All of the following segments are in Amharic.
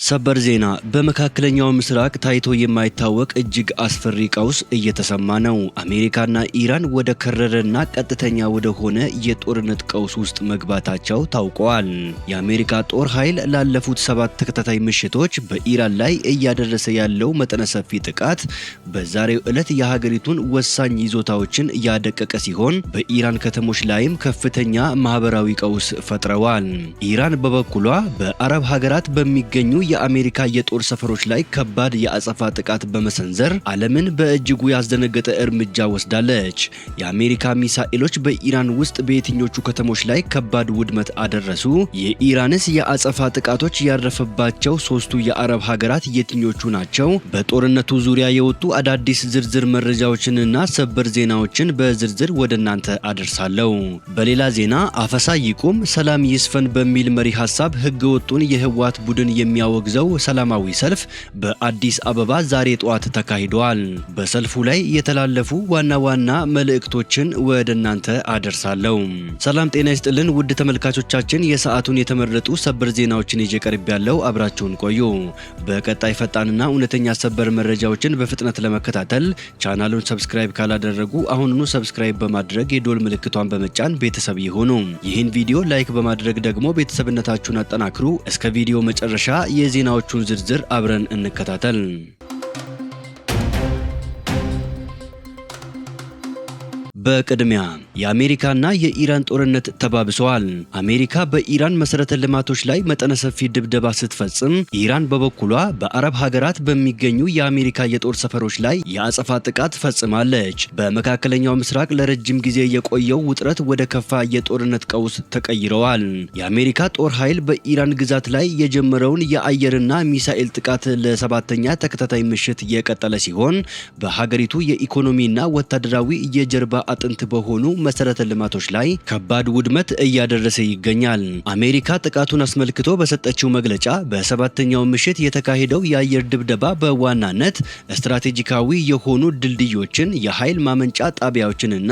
ሰበር ዜና በመካከለኛው ምስራቅ ታይቶ የማይታወቅ እጅግ አስፈሪ ቀውስ እየተሰማ ነው። አሜሪካና ኢራን ወደ ከረረና ቀጥተኛ ወደ ሆነ የጦርነት ቀውስ ውስጥ መግባታቸው ታውቋል። የአሜሪካ ጦር ኃይል ላለፉት 7 ተከታታይ ምሽቶች በኢራን ላይ እያደረሰ ያለው መጠነ ሰፊ ጥቃት በዛሬው ዕለት የሀገሪቱን ወሳኝ ይዞታዎችን ያደቀቀ ሲሆን በኢራን ከተሞች ላይም ከፍተኛ ማህበራዊ ቀውስ ፈጥረዋል። ኢራን በበኩሏ በአረብ ሀገራት በሚገኙ የአሜሪካ የጦር ሰፈሮች ላይ ከባድ የአጸፋ ጥቃት በመሰንዘር ዓለምን በእጅጉ ያስደነገጠ እርምጃ ወስዳለች። የአሜሪካ ሚሳኤሎች በኢራን ውስጥ በየትኞቹ ከተሞች ላይ ከባድ ውድመት አደረሱ? የኢራንስ የአጸፋ ጥቃቶች ያረፈባቸው 3ቱ የአረብ ሀገራት የትኞቹ ናቸው? በጦርነቱ ዙሪያ የወጡ አዳዲስ ዝርዝር መረጃዎችንና ሰበር ዜናዎችን በዝርዝር ወደ እናንተ አደርሳለሁ። በሌላ ዜና አፈሳ ይቁም፣ ሰላም ይስፈን በሚል መሪ ሐሳብ ህገወጡን የህወሓት ቡድን የሚያወግዘው ሰላማዊ ሰልፍ በአዲስ አበባ ዛሬ ጠዋት ተካሂዷል። በሰልፉ ላይ የተላለፉ ዋና ዋና መልእክቶችን ወደ እናንተ አደርሳለሁ። ሰላም ጤና ይስጥልን ውድ ተመልካቾቻችን፣ የሰዓቱን የተመረጡ ሰበር ዜናዎችን ይዤ ቀርቤያለሁ። አብራችሁን ቆዩ። በቀጣይ ፈጣንና እውነተኛ ሰበር መረጃዎችን በፍጥነት ለመከታተል ቻናሉን ሰብስክራይብ ካላደረጉ አሁኑኑ ሰብስክራይብ በማድረግ የዶል ምልክቷን በመጫን ቤተሰብ ይሁኑ። ይህን ቪዲዮ ላይክ በማድረግ ደግሞ ቤተሰብነታችሁን አጠናክሩ። እስከ ቪዲዮ መጨረሻ የዜናዎቹን ዝርዝር አብረን እንከታተል። በቅድሚያ የአሜሪካና የኢራን ጦርነት ተባብሰዋል። አሜሪካ በኢራን መሰረተ ልማቶች ላይ መጠነ ሰፊ ድብደባ ስትፈጽም፣ ኢራን በበኩሏ በአረብ ሀገራት በሚገኙ የአሜሪካ የጦር ሰፈሮች ላይ የአጸፋ ጥቃት ፈጽማለች። በመካከለኛው ምስራቅ ለረጅም ጊዜ የቆየው ውጥረት ወደ ከፋ የጦርነት ቀውስ ተቀይረዋል። የአሜሪካ ጦር ኃይል በኢራን ግዛት ላይ የጀመረውን የአየርና ሚሳኤል ጥቃት ለ7ኛ ተከታታይ ምሽት የቀጠለ ሲሆን በሀገሪቱ የኢኮኖሚና ወታደራዊ የጀርባ አጥንት በሆኑ መሰረተ ልማቶች ላይ ከባድ ውድመት እያደረሰ ይገኛል። አሜሪካ ጥቃቱን አስመልክቶ በሰጠችው መግለጫ በ7ኛው ምሽት የተካሄደው የአየር ድብደባ በዋናነት ስትራቴጂካዊ የሆኑ ድልድዮችን፣ የኃይል ማመንጫ ጣቢያዎችንና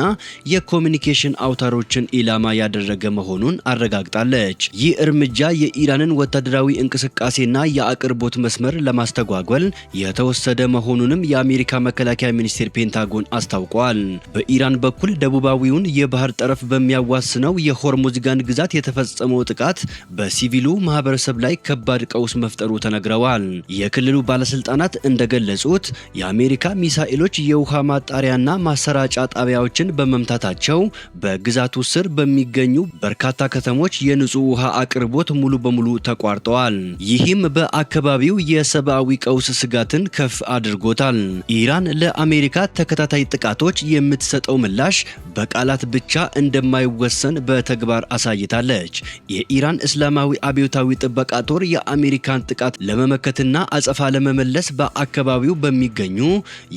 የኮሚኒኬሽን አውታሮችን ኢላማ ያደረገ መሆኑን አረጋግጣለች። ይህ እርምጃ የኢራንን ወታደራዊ እንቅስቃሴና የአቅርቦት መስመር ለማስተጓጎል የተወሰደ መሆኑንም የአሜሪካ መከላከያ ሚኒስቴር ፔንታጎን አስታውቋል። በኢራን በኩል ደቡባዊውን የባህር ጠረፍ በሚያዋስነው የሆርሙዝጋን ግዛት የተፈጸመው ጥቃት በሲቪሉ ማህበረሰብ ላይ ከባድ ቀውስ መፍጠሩ ተነግረዋል። የክልሉ ባለስልጣናት እንደገለጹት የአሜሪካ ሚሳኤሎች የውሃ ማጣሪያና ማሰራጫ ጣቢያዎችን በመምታታቸው በግዛቱ ስር በሚገኙ በርካታ ከተሞች የንጹህ ውሃ አቅርቦት ሙሉ በሙሉ ተቋርጠዋል። ይህም በአካባቢው የሰብአዊ ቀውስ ስጋትን ከፍ አድርጎታል። ኢራን ለአሜሪካ ተከታታይ ጥቃቶች የምትሰጠው ምላሽ በቃላት ብቻ እንደማይወሰን በተግባር አሳይታለች። የኢራን እስላማዊ አብዮታዊ ጥበቃ ጦር የአሜሪካን ጥቃት ለመመከትና አጸፋ ለመመለስ በአካባቢው በሚገኙ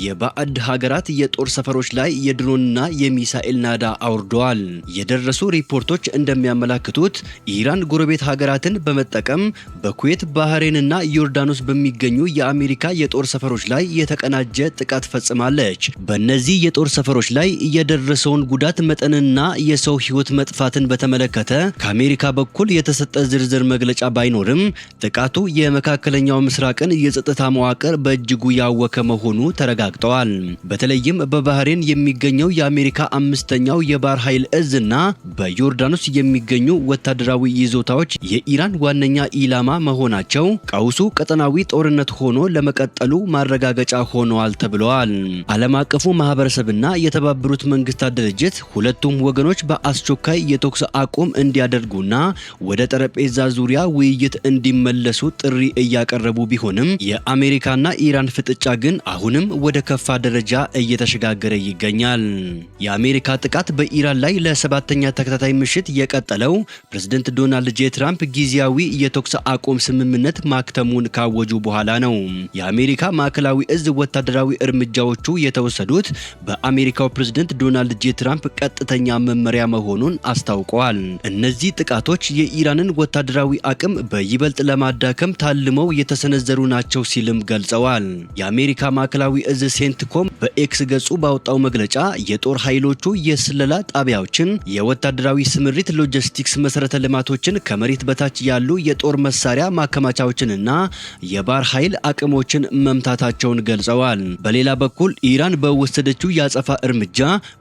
የባዕድ ሀገራት የጦር ሰፈሮች ላይ የድሮንና የሚሳኤል ናዳ አውርደዋል። የደረሱ ሪፖርቶች እንደሚያመላክቱት ኢራን ጎረቤት ሀገራትን በመጠቀም በኩዌት፣ ባህሬንና ዮርዳኖስ በሚገኙ የአሜሪካ የጦር ሰፈሮች ላይ የተቀናጀ ጥቃት ፈጽማለች። በእነዚህ የጦር ሰፈሮች ላይ የደረሰውን ጉዳት መጠንና የሰው ሕይወት መጥፋትን በተመለከተ ከአሜሪካ በኩል የተሰጠ ዝርዝር መግለጫ ባይኖርም ጥቃቱ የመካከለኛው ምስራቅን የጸጥታ መዋቅር በእጅጉ ያወከ መሆኑ ተረጋግጠዋል። በተለይም በባህሬን የሚገኘው የአሜሪካ 5ኛው የባህር ኃይል እዝና በዮርዳኖስ የሚገኙ ወታደራዊ ይዞታዎች የኢራን ዋነኛ ኢላማ መሆናቸው ቀውሱ ቀጠናዊ ጦርነት ሆኖ ለመቀጠሉ ማረጋገጫ ሆነዋል ተብለዋል። ዓለም አቀፉ ማህበረሰብና የተባበሩት መንግስታት ድርጅት ሁለቱም ወገኖች በአስቸኳይ የተኩስ አቁም እንዲያደርጉና ወደ ጠረጴዛ ዙሪያ ውይይት እንዲመለሱ ጥሪ እያቀረቡ ቢሆንም የአሜሪካና ኢራን ፍጥጫ ግን አሁንም ወደ ከፋ ደረጃ እየተሸጋገረ ይገኛል። የአሜሪካ ጥቃት በኢራን ላይ ለ7ኛ ተከታታይ ምሽት የቀጠለው ፕሬዝዳንት ዶናልድ ጄ ትራምፕ ጊዜያዊ የተኩስ አቁም ስምምነት ማክተሙን ካወጁ በኋላ ነው። የአሜሪካ ማዕከላዊ እዝ ወታደራዊ እርምጃዎቹ የተወሰዱት በአሜሪካው ፕሬዝዳንት የዶናልድ ጄ ትራምፕ ቀጥተኛ መመሪያ መሆኑን አስታውቀዋል። እነዚህ ጥቃቶች የኢራንን ወታደራዊ አቅም በይበልጥ ለማዳከም ታልመው የተሰነዘሩ ናቸው ሲልም ገልጸዋል። የአሜሪካ ማዕከላዊ እዝ ሴንትኮም በኤክስ ገጹ ባወጣው መግለጫ የጦር ኃይሎቹ የስለላ ጣቢያዎችን፣ የወታደራዊ ስምሪት ሎጂስቲክስ መሰረተ ልማቶችን፣ ከመሬት በታች ያሉ የጦር መሳሪያ ማከማቻዎችንና የባህር ኃይል አቅሞችን መምታታቸውን ገልጸዋል። በሌላ በኩል ኢራን በወሰደችው የአጸፋ እርምጃ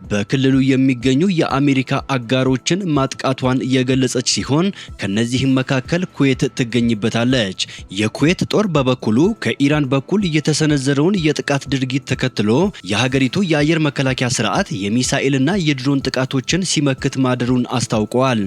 በክልሉ የሚገኙ የአሜሪካ አጋሮችን ማጥቃቷን የገለጸች ሲሆን ከነዚህም መካከል ኩዌት ትገኝበታለች። የኩዌት ጦር በበኩሉ ከኢራን በኩል የተሰነዘረውን የጥቃት ድርጊት ተከትሎ የሀገሪቱ የአየር መከላከያ ስርዓት የሚሳኤልና የድሮን ጥቃቶችን ሲመክት ማደሩን አስታውቀዋል።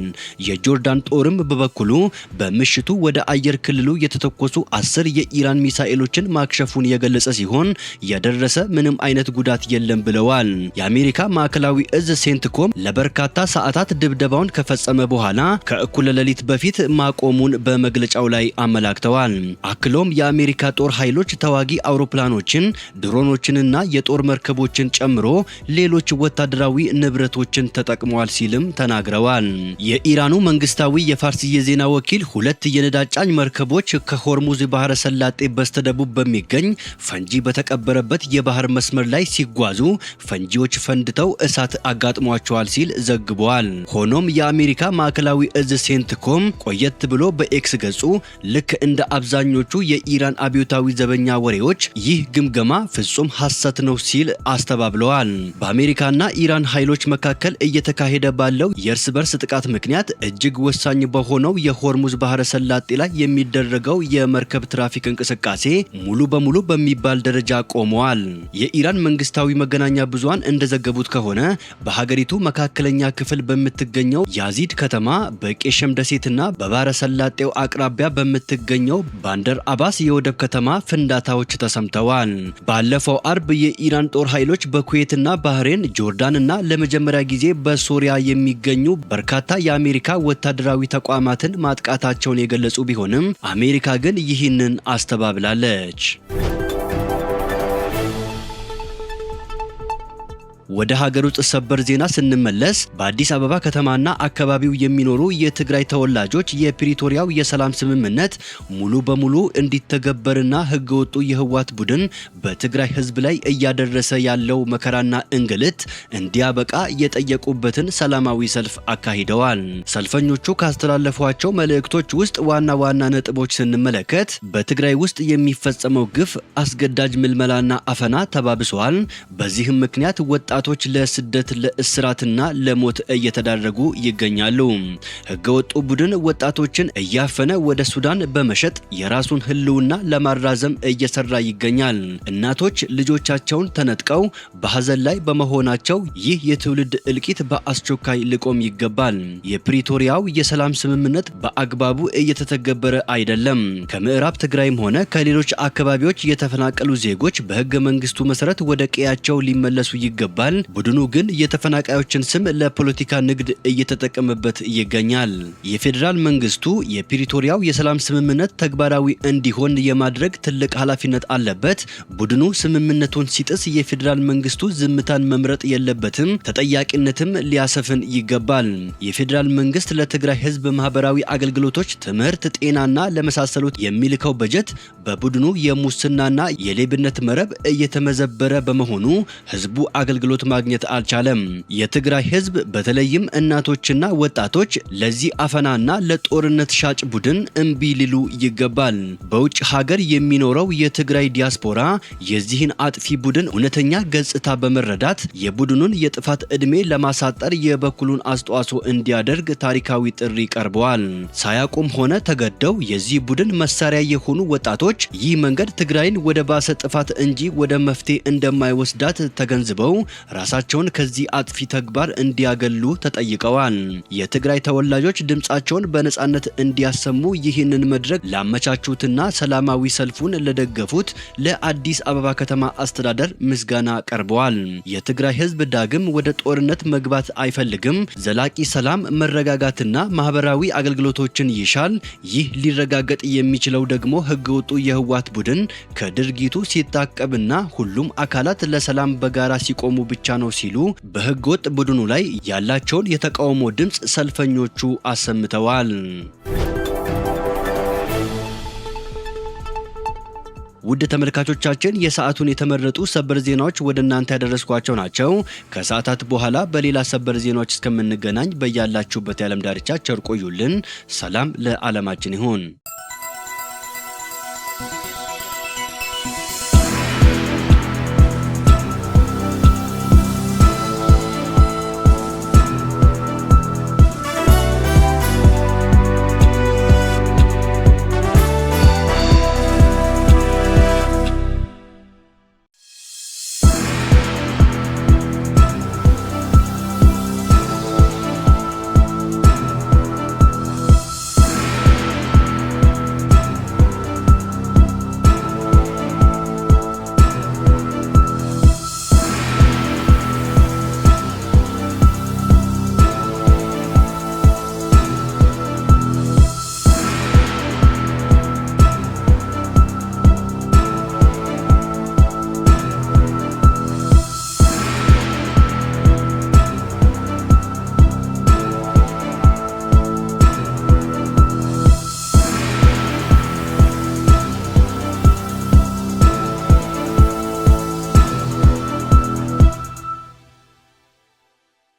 የጆርዳን ጦርም በበኩሉ በምሽቱ ወደ አየር ክልሉ የተተኮሱ 10 የኢራን ሚሳኤሎችን ማክሸፉን የገለጸ ሲሆን የደረሰ ምንም አይነት ጉዳት የለም ብለዋል። የአሜሪካ ማዕከላዊ እዝ ሴንትኮም ለበርካታ ሰዓታት ድብደባውን ከፈጸመ በኋላ ከእኩለ ሌሊት በፊት ማቆሙን በመግለጫው ላይ አመላክተዋል። አክሎም የአሜሪካ ጦር ኃይሎች ተዋጊ አውሮፕላኖችን፣ ድሮኖችንና የጦር መርከቦችን ጨምሮ ሌሎች ወታደራዊ ንብረቶችን ተጠቅመዋል ሲልም ተናግረዋል። የኢራኑ መንግስታዊ የፋርስ የዜና ወኪል 2 የነዳጅ ጫኝ መርከቦች ከሆርሙዝ ባህረ ሰላጤ በስተደቡብ በሚገኝ ፈንጂ በተቀበረበት የባህር መስመር ላይ ሲጓዙ ፈንጂዎች ፈንድተው እሳት አጋጥሟቸዋል ሲል ዘግቧል። ሆኖም የአሜሪካ ማዕከላዊ እዝ ሴንትኮም ቆየት ብሎ በኤክስ ገጹ ልክ እንደ አብዛኞቹ የኢራን አብዮታዊ ዘበኛ ወሬዎች ይህ ግምገማ ፍጹም ሐሰት ነው ሲል አስተባብለዋል። በአሜሪካና ኢራን ኃይሎች መካከል እየተካሄደ ባለው የእርስ በርስ ጥቃት ምክንያት እጅግ ወሳኝ በሆነው የሆርሙዝ ባህረ ሰላጤ ላይ የሚደረገው የመርከብ ትራፊክ እንቅስቃሴ ሙሉ በሙሉ በሚባል ደረጃ ቆመዋል። የኢራን መንግስታዊ መገናኛ ብዙሃን እንደዘገቡት ከሆነ በሀገሪቱ መካከለኛ ክፍል በምትገኘው ያዚድ ከተማ፣ በቄሸም ደሴትና በባህረ ሰላጤው አቅራቢያ በምትገኘው ባንደር አባስ የወደብ ከተማ ፍንዳታዎች ተሰምተዋል። ባለፈው አርብ የኢራን ጦር ኃይሎች በኩዌትና ባህሬን፣ ጆርዳንና ለመጀመሪያ ጊዜ በሶሪያ የሚገኙ በርካታ የአሜሪካ ወታደራዊ ተቋማትን ማጥቃታቸውን የገለጹ ቢሆንም አሜሪካ ግን ይህንን አስተባብላለች። ወደ ሀገር ውስጥ ሰበር ዜና ስንመለስ በአዲስ አበባ ከተማና አካባቢው የሚኖሩ የትግራይ ተወላጆች የፕሪቶሪያው የሰላም ስምምነት ሙሉ በሙሉ እንዲተገበርና ህገወጡ የህወሓት ቡድን በትግራይ ህዝብ ላይ እያደረሰ ያለው መከራና እንግልት እንዲያበቃ የጠየቁበትን ሰላማዊ ሰልፍ አካሂደዋል። ሰልፈኞቹ ካስተላለፏቸው መልእክቶች ውስጥ ዋና ዋና ነጥቦች ስንመለከት በትግራይ ውስጥ የሚፈጸመው ግፍ፣ አስገዳጅ ምልመላና አፈና ተባብሰዋል። በዚህም ምክንያት ወጣቶች ለስደት፣ ለእስራትና ለሞት እየተዳረጉ ይገኛሉ። ህገወጡ ቡድን ወጣቶችን እያፈነ ወደ ሱዳን በመሸጥ የራሱን ህልውና ለማራዘም እየሰራ ይገኛል። እናቶች ልጆቻቸውን ተነጥቀው በሐዘን ላይ በመሆናቸው ይህ የትውልድ እልቂት በአስቸኳይ ሊቆም ይገባል። የፕሪቶሪያው የሰላም ስምምነት በአግባቡ እየተተገበረ አይደለም። ከምዕራብ ትግራይም ሆነ ከሌሎች አካባቢዎች የተፈናቀሉ ዜጎች በህገ መንግስቱ መሰረት ወደ ቀያቸው ሊመለሱ ይገባል። ቡድኑ ግን የተፈናቃዮችን ስም ለፖለቲካ ንግድ እየተጠቀመበት ይገኛል። የፌዴራል መንግስቱ የፕሪቶሪያው የሰላም ስምምነት ተግባራዊ እንዲሆን የማድረግ ትልቅ ኃላፊነት አለበት። ቡድኑ ስምምነቱን ሲጥስ የፌዴራል መንግስቱ ዝምታን መምረጥ የለበትም፣ ተጠያቂነትም ሊያሰፍን ይገባል። የፌዴራል መንግስት ለትግራይ ህዝብ ማህበራዊ አገልግሎቶች፣ ትምህርት፣ ጤናና ለመሳሰሉት የሚልከው በጀት በቡድኑ የሙስናና የሌብነት መረብ እየተመዘበረ በመሆኑ ህዝቡ አገልግሎት ማግኘት አልቻለም። የትግራይ ህዝብ በተለይም እናቶችና ወጣቶች ለዚህ አፈናና ለጦርነት ሻጭ ቡድን እምቢ ሊሉ ይገባል። በውጭ ሀገር የሚኖረው የትግራይ ዲያስፖራ የዚህን አጥፊ ቡድን እውነተኛ ገጽታ በመረዳት የቡድኑን የጥፋት ዕድሜ ለማሳጠር የበኩሉን አስተዋጽኦ እንዲያደርግ ታሪካዊ ጥሪ ቀርበዋል። ሳያውቁም ሆነ ተገደው የዚህ ቡድን መሳሪያ የሆኑ ወጣቶች ይህ መንገድ ትግራይን ወደ ባሰ ጥፋት እንጂ ወደ መፍትሄ እንደማይወስዳት ተገንዝበው ራሳቸውን ከዚህ አጥፊ ተግባር እንዲያገሉ ተጠይቀዋል። የትግራይ ተወላጆች ድምጻቸውን በነጻነት እንዲያሰሙ ይህንን መድረክ ላመቻቹትና ሰላማዊ ሰልፉን ለደገፉት ለአዲስ አበባ ከተማ አስተዳደር ምስጋና ቀርበዋል። የትግራይ ህዝብ ዳግም ወደ ጦርነት መግባት አይፈልግም። ዘላቂ ሰላም፣ መረጋጋትና ማህበራዊ አገልግሎቶችን ይሻል። ይህ ሊረጋገጥ የሚችለው ደግሞ ህገወጡ የህወሓት ቡድን ከድርጊቱ ሲታቀብና ሁሉም አካላት ለሰላም በጋራ ሲቆሙ ብቻ ብቻ ነው ሲሉ በህገወጥ ቡድኑ ላይ ያላቸውን የተቃውሞ ድምፅ ሰልፈኞቹ አሰምተዋል። ውድ ተመልካቾቻችን የሰዓቱን የተመረጡ ሰበር ዜናዎች ወደ እናንተ ያደረስኳቸው ናቸው። ከሰዓታት በኋላ በሌላ ሰበር ዜናዎች እስከምንገናኝ በያላችሁበት የዓለም ዳርቻ ቸር ቆዩልን። ሰላም ለዓለማችን ይሁን።